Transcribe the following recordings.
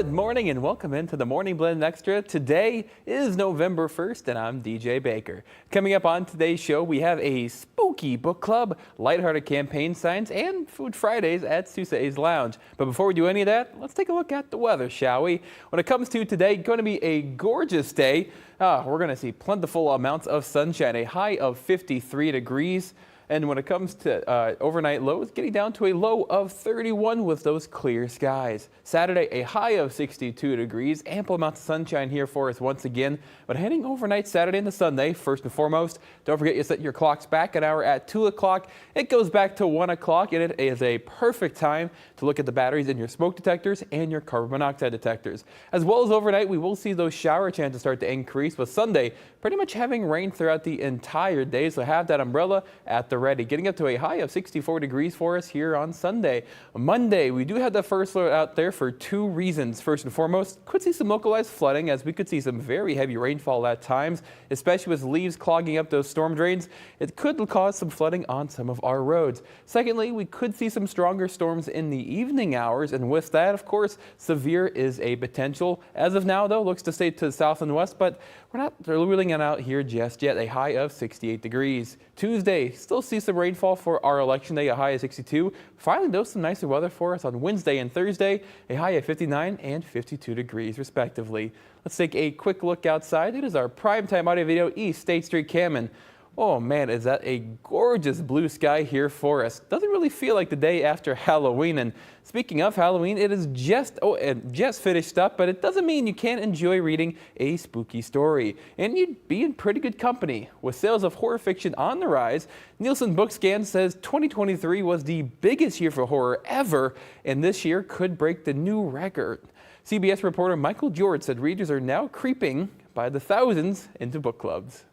Good morning and welcome into the Morning Blend Extra. Today is November 1st and I'm DJ Baker. Coming up on today's show, we have a spooky book club, lighthearted campaign signs, and Food Fridays at Souse Lounge. But before we do any of that, let's take a look at the weather, shall we? When it comes to today, going to be a gorgeous day. We're going to see plentiful amounts of sunshine, a high of 53 degrees. And when it comes to overnight lows, getting down to a low of 31 with those clear skies. Saturday, a high of 62 degrees. Ample amounts of sunshine here for us once again. But heading overnight Saturday into Sunday, first and foremost, don't forget you set your clocks back an hour at 2 o'clock. It goes back to 1 o'clock, and it is a perfect time to look at the batteries in your smoke detectors and your carbon monoxide detectors. As well as overnight, we will see those shower chances start to increase, with Sunday pretty much having rain throughout the entire day. So have that umbrella at the ready. Getting up to a high of 64 degrees for us here on Sunday. Monday, we do have the first alert out there for two reasons. First and foremost, could see some localized flooding, as we could see some very heavy rainfall at times, especially with leaves clogging up those storm drains. It could cause some flooding on some of our roads. Secondly, we could see some stronger storms in the evening hours, and with that, of course, severe is a potential. As of now, though, looks to stay to the south and west, but we're not ruling it out here just yet. A high of 68 degrees. Tuesday, still see some rainfall for our election day, a high of 62. Finally, though, some nicer weather for us on Wednesday and Thursday, a high of 59 and 52 degrees, respectively. Let's take a quick look outside. It is our primetime audio video, East State Street Cam. Oh man, is that a gorgeous blue sky here for us. Doesn't really feel like the day after Halloween. And speaking of Halloween, it is just finished up, but it doesn't mean you can't enjoy reading a spooky story. And you'd be in pretty good company. With sales of horror fiction on the rise, Nielsen Bookscan says 2023 was the biggest year for horror ever, and this year could break the new record. CBS reporter Michael George said readers are now creeping by the thousands into book clubs.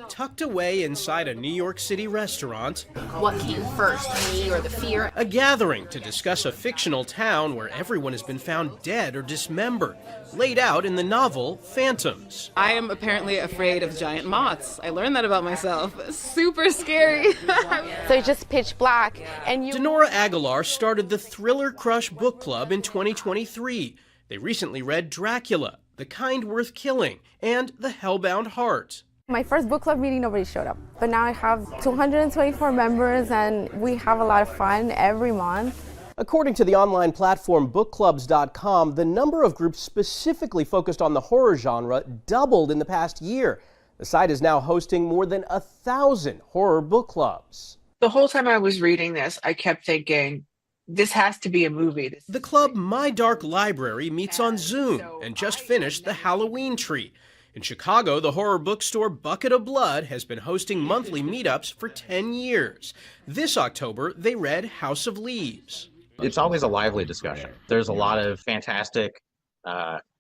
Tucked away inside a New York City restaurant, what came first, me or the fear? A gathering to discuss a fictional town where everyone has been found dead or dismembered, laid out in the novel Phantoms. I am apparently afraid of giant moths. I learned that about myself. Super scary. So it's just pitch black, and you... Denora Aguilar started the Thriller Crush book club in 2023. They recently read Dracula, The Kind Worth Killing, and The Hellbound Heart. My first book club meeting, nobody showed up. But now I have 224 members, and we have a lot of fun every month. According to the online platform bookclubs.com, the number of groups specifically focused on the horror genre doubled in the past year. The site is now hosting more than 1,000 horror book clubs. The whole time I was reading this, I kept thinking, this has to be a movie. The club My Dark Library meets on Zoom and just finished the Halloween Tree. In Chicago, the horror bookstore Bucket of Blood has been hosting monthly meetups for 10 years. This October, they read House of Leaves. It's always a lively discussion. There's a lot of fantastic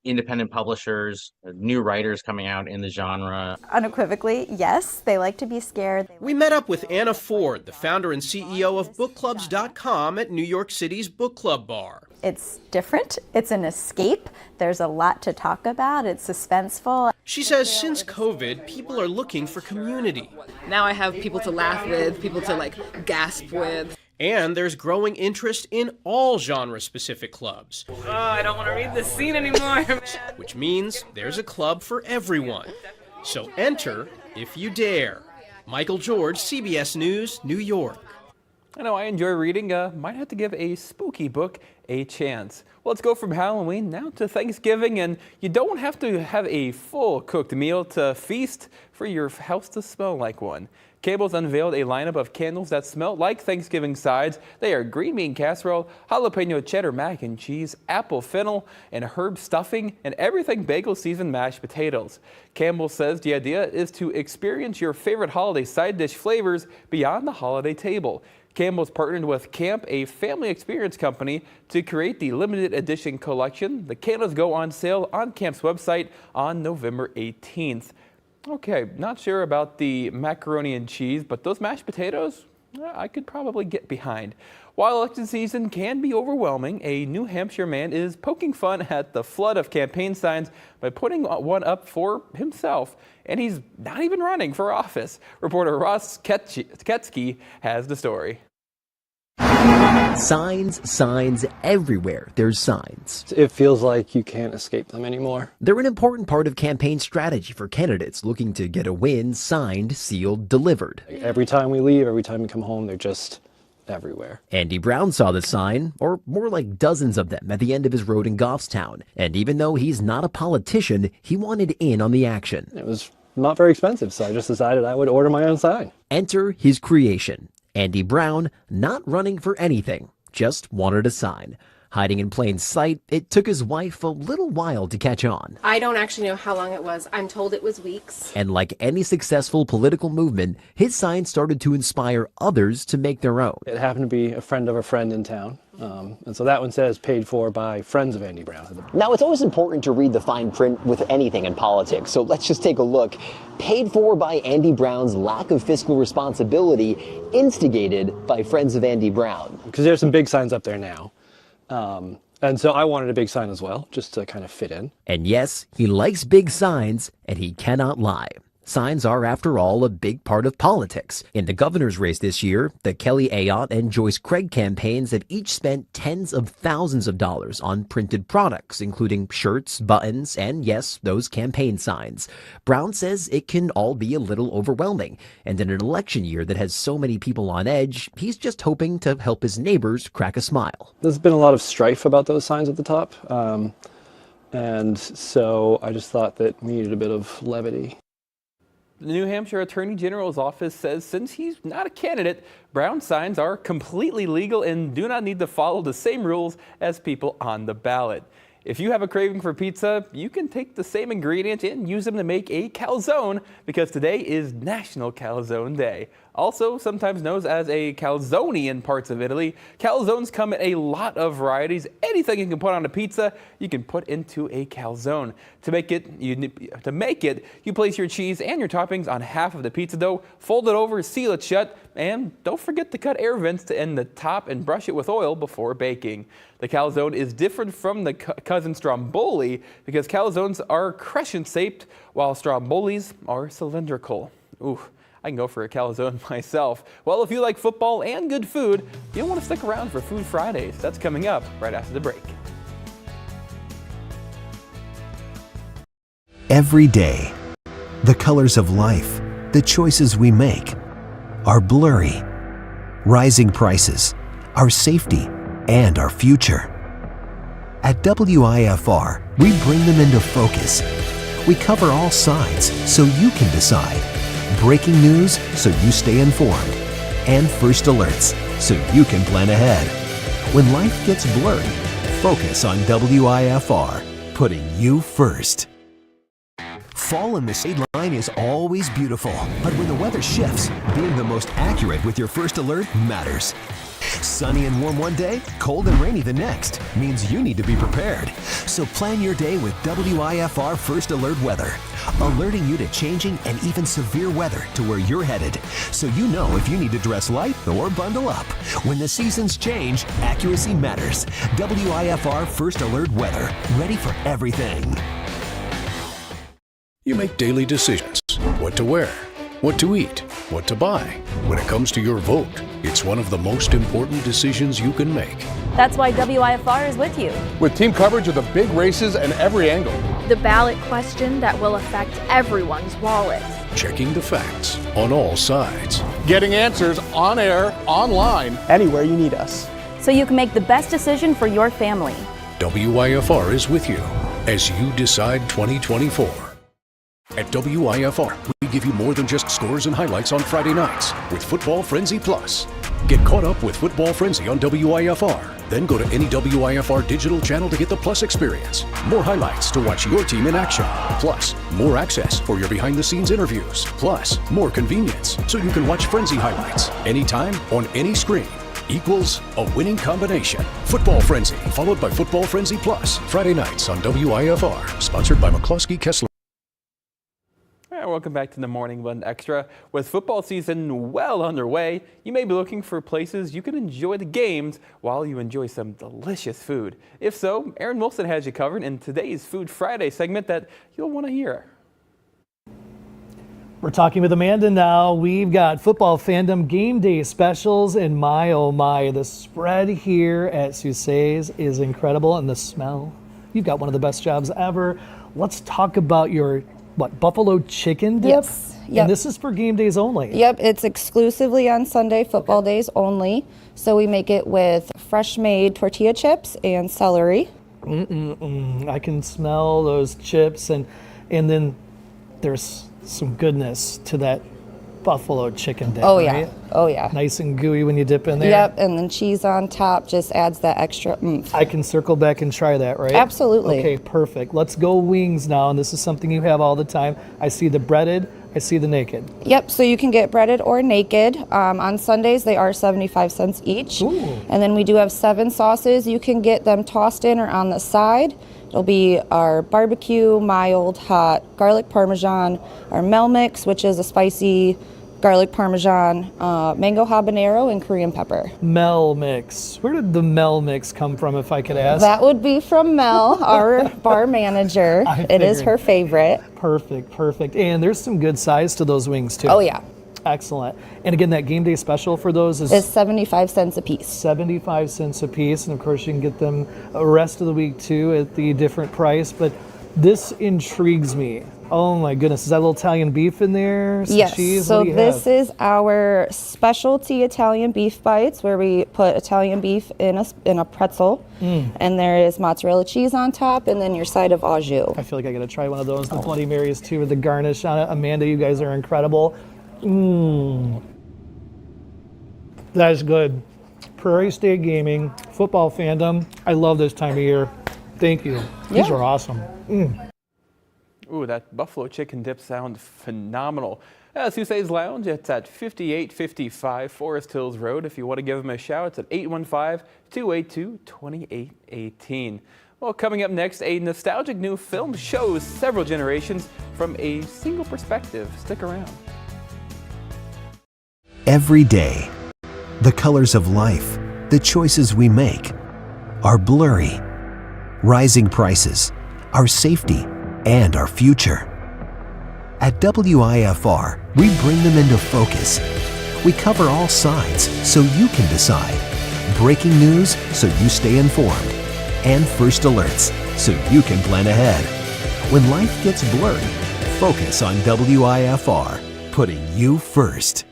independent publishers, new writers coming out in the genre. Unequivocally, yes, they like to be scared. We met up with Anna Ford, the founder and CEO of bookclubs.com, at New York City's book club bar. It's different. It's an escape. There's a lot to talk about. It's suspenseful. She says since COVID, people are looking for community. Now I have people to laugh with, people to gasp with. And there's growing interest in all genre-specific clubs. Oh, I don't want to read this scene anymore, man. Which means there's a club for everyone. So enter if you dare. Michael George, CBS News, New York. I know I enjoy reading. Might have to give a spooky book a chance. Well, let's go from Halloween now to Thanksgiving, and you don't have to have a full cooked meal to feast for your house to smell like one. Cable's unveiled a lineup of candles that smell like Thanksgiving sides. They are green bean casserole, jalapeno cheddar mac and cheese, apple fennel, and herb stuffing, and everything bagel seasoned mashed potatoes. Campbell says the idea is to experience your favorite holiday side dish flavors beyond the holiday table. Campbell's partnered with Camp, a family experience company, to create the limited edition collection. The candles go on sale on Camp's website on November 18th. Okay, not sure about the macaroni and cheese, but those mashed potatoes, I could probably get behind. While election season can be overwhelming, a New Hampshire man is poking fun at the flood of campaign signs by putting one up for himself. And he's not even running for office. Reporter Ross Ketsky has the story. Signs, signs, everywhere there's signs. It feels like you can't escape them anymore. They're an important part of campaign strategy for candidates looking to get a win signed, sealed, delivered. Every time we leave, every time we come home, they're just everywhere. Andy Brown saw the sign, or more like dozens of them, at the end of his road in Goffstown. And even though he's not a politician, he wanted in on the action. It was not very expensive, so I just decided I would order my own sign. Enter his creation. Andy Brown, not running for anything, just wanted a sign. Hiding in plain sight, it took his wife a little while to catch on. I don't actually know how long it was. I'm told it was weeks. And like any successful political movement, his sign started to inspire others to make their own. It happened to be a friend of a friend in town. And so that one says paid for by friends of Andy Brown. Now, it's always important to read the fine print with anything in politics. So let's just take a look. Paid for by Andy Brown's lack of fiscal responsibility, instigated by friends of Andy Brown. Because there's some big signs up there now. And so I wanted a big sign as well, just to kind of fit in. And yes, he likes big signs, and he cannot lie. Signs are, after all, a big part of politics. In the governor's race this year, the Kelly Ayotte and Joyce Craig campaigns have each spent tens of thousands of dollars on printed products, including shirts, buttons, and yes, those campaign signs. Brown says it can all be a little overwhelming, and in an election year that has so many people on edge, he's just hoping to help his neighbors crack a smile. There's been a lot of strife about those signs at the top, and so I just thought that we needed a bit of levity. The New Hampshire Attorney General's office says since he's not a candidate, Brown signs are completely legal and do not need to follow the same rules as people on the ballot. If you have a craving for pizza, you can take the same ingredients and use them to make a calzone, because today is National Calzone Day. Also, sometimes known as a calzone in parts of Italy, calzones come in a lot of varieties. Anything you can put on a pizza, you can put into a calzone. To make it, you place your cheese and your toppings on half of the pizza dough, fold it over, seal it shut, and don't forget to cut air vents to end the top and brush it with oil before baking. The calzone is different from the cousin stromboli because calzones are crescent-shaped while strombolis are cylindrical. Ooh, I can go for a calzone myself. Well, if you like football and good food, you'll want to stick around for Food Fridays. That's coming up right after the break. Every day, the colors of life, the choices we make, are blurry. Rising prices, our safety, and our future. At WIFR, we bring them into focus. We cover all sides so you can decide. Breaking news so you stay informed. And first alerts so you can plan ahead. When life gets blurry, focus on WIFR, putting you first. Fall in the shade line is always beautiful, but when the weather shifts, being the most accurate with your first alert matters. Sunny and warm one day, cold and rainy the next means you need to be prepared. So plan your day with WIFR First Alert Weather, alerting you to changing and even severe weather to where you're headed, so you know if you need to dress light or bundle up. When the seasons change, accuracy matters. WIFR First Alert Weather, ready for everything. You make daily decisions. What to wear, what to eat, what to buy. When it comes to your vote, it's one of the most important decisions you can make. That's why WIFR is with you. With team coverage of the big races and every angle. The ballot question that will affect everyone's wallet. Checking the facts on all sides. Getting answers on air, online, anywhere you need us. So you can make the best decision for your family. WIFR is with you as you decide 2024. At WIFR, we give you more than just scores and highlights on Friday nights with Football Frenzy Plus. Get caught up with Football Frenzy on WIFR. Then go to any WIFR digital channel to get the Plus experience. More highlights to watch your team in action. Plus, more access for your behind-the-scenes interviews. Plus, more convenience so you can watch Frenzy highlights anytime on any screen. Equals a winning combination. Football Frenzy, followed by Football Frenzy Plus. Friday nights on WIFR. Sponsored by McCloskey Kessler. Welcome back to the Morning Blend Extra. With football season well underway, you may be looking for places you can enjoy the games while you enjoy some delicious food. If so, Aaron Wilson has you covered in today's Food Friday segment that you'll want to hear. We're talking with Amanda now. We've got football fandom game day specials, and my oh my, the spread here at Souse is incredible, and the smell. You've got one of the best jobs ever. Let's talk about your buffalo chicken dip. Yes. Yep. And this is for game days only. Yep, it's exclusively on Sunday football days only. So we make it with fresh made tortilla chips and celery. I can smell those chips, and then there's some goodness to that buffalo chicken dip. Oh, right? yeah. Oh, yeah. Nice and gooey when you dip in there. Yep, and then cheese on top just adds that extra oomph. I can circle back and try that, right? Absolutely. Okay, perfect. Let's go wings now, and this is something you have all the time. I see the breaded, I see the naked. Yep, so you can get breaded or naked. On Sundays, they are 75 cents each. Ooh. And then we do have 7 sauces. You can get them tossed in or on the side. It'll be our barbecue, mild, hot, garlic parmesan, our Mel Mix, which is a spicy garlic parmesan, mango habanero, and Korean pepper. Mel Mix. Where did the Mel Mix come from, if I could ask? That would be from Mel, our bar manager. It is her favorite. Perfect, perfect. And there's some good size to those wings, too. Oh, yeah. Excellent. And again, that game day special for those is It's 75 cents a piece. 75 cents a piece. And of course, you can get them the rest of the week, too, at the different price. But this intrigues me. Oh my goodness, is that a little Italian beef in there? Some Yes, cheese? so What do you this have? is our specialty Italian beef bites where we put Italian beef in a pretzel, and there is mozzarella cheese on top, and then your side of au jus. I feel like I gotta try one of those. The Bloody Marys too, with the garnish on it. Amanda, you guys are incredible. That is good. Prairie State Gaming, football fandom. I love this time of year. Thank you. These are awesome. Ooh, that buffalo chicken dip sounds phenomenal. Sousa's Lounge, it's at 5855 Forest Hills Road. If you want to give them a shout, it's at 815-282-2818. Well, coming up next, a nostalgic new film shows several generations from a single perspective. Stick around. Every day, the colors of life, the choices we make, are blurry. Rising prices, our safety, and our future. At WIFR, we bring them into focus. We cover all sides so you can decide. Breaking news so you stay informed. And first alerts so you can plan ahead. When life gets blurry, focus on WIFR, putting you first.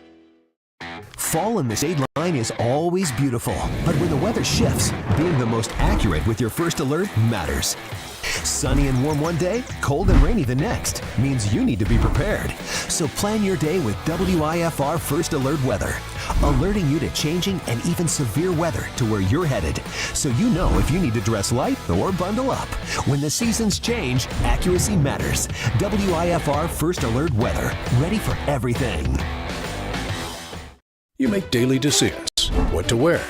Fall in the state line is always beautiful, but when the weather shifts, being the most accurate with your first alert matters. Sunny and warm one day, cold and rainy the next means you need to be prepared. So plan your day with WIFR First Alert Weather, alerting you to changing and even severe weather to where you're headed, so you know if you need to dress light or bundle up. When the seasons change, accuracy matters. WIFR First Alert Weather, ready for everything. You make daily decisions. What to wear,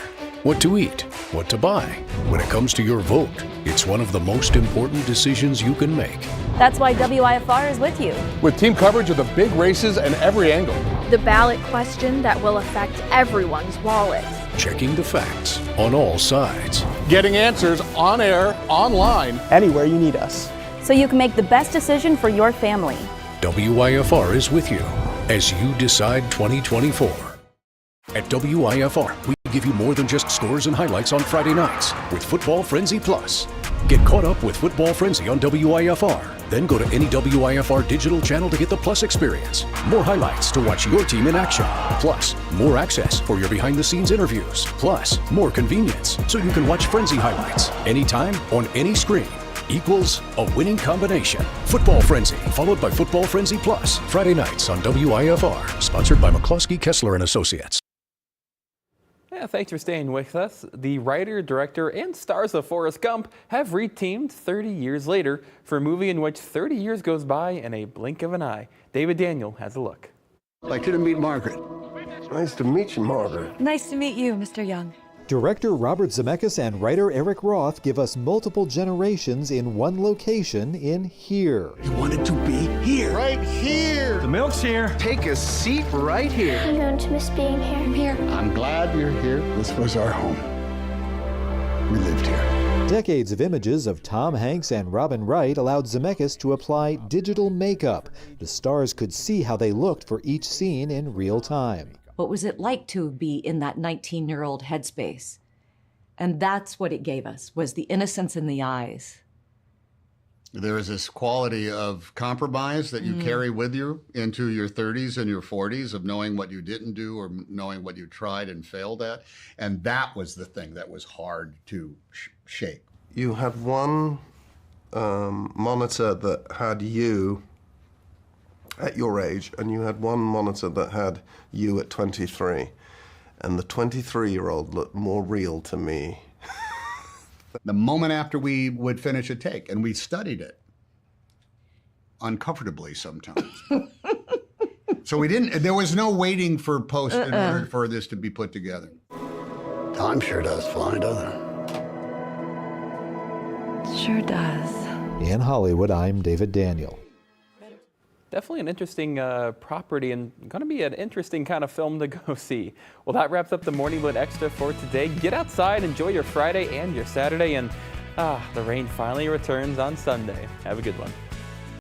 what to eat, what to buy. When it comes to your vote, it's one of the most important decisions you can make. That's why WIFR is with you. With team coverage of the big races and every angle. The ballot question that will affect everyone's wallet. Checking the facts on all sides. Getting answers on air, online. Anywhere you need us. So you can make the best decision for your family. WIFR is with you as you decide 2024. At WIFR, we give you more than just scores and highlights on Friday nights with Football Frenzy Plus. Get caught up with Football Frenzy on WIFR. Then go to any WIFR digital channel to get the Plus experience. More highlights to watch your team in action. Plus, more access for your behind-the-scenes interviews. Plus, more convenience so you can watch Frenzy highlights anytime on any screen. Equals a winning combination. Football Frenzy, followed by Football Frenzy Plus. Friday nights on WIFR. Sponsored by McCloskey, Kessler & Associates. Yeah, thanks for staying with us. The writer, director, and stars of Forrest Gump have reteamed 30 years later for a movie in which 30 years goes by in a blink of an eye. David Daniel has a look. I'd like you to meet Margaret. Nice to meet you, Margaret. Nice to meet you, Mr. Young. Director Robert Zemeckis and writer Eric Roth give us multiple generations in one location in here. You wanted to be here. Right here. The milk's here. Take a seat right here. I'm going to miss being here. I'm here. I'm glad you're here. This was our home. We lived here. Decades of images of Tom Hanks and Robin Wright allowed Zemeckis to apply digital makeup. The stars could see how they looked for each scene in real time. What was it like to be in that 19-year-old headspace? And that's what it gave us, was the innocence in the eyes. There is this quality of compromise that you carry with you into your 30s and your 40s, of knowing what you didn't do or knowing what you tried and failed at. And that was the thing that was hard to shake. You had one monitor that had you at your age, and you had one monitor that had you at 23. And the 23-year-old looked more real to me. The moment after we would finish a take, and we studied it uncomfortably sometimes. So there was no waiting for post in order for this to be put together. Time sure does fly, doesn't it? Sure does. In Hollywood, I'm David Daniel. Definitely an interesting property, and going to be an interesting kind of film to go see. Well, that wraps up the Morning Blend Extra for today. Get outside, enjoy your Friday and your Saturday, and the rain finally returns on Sunday. Have a good one.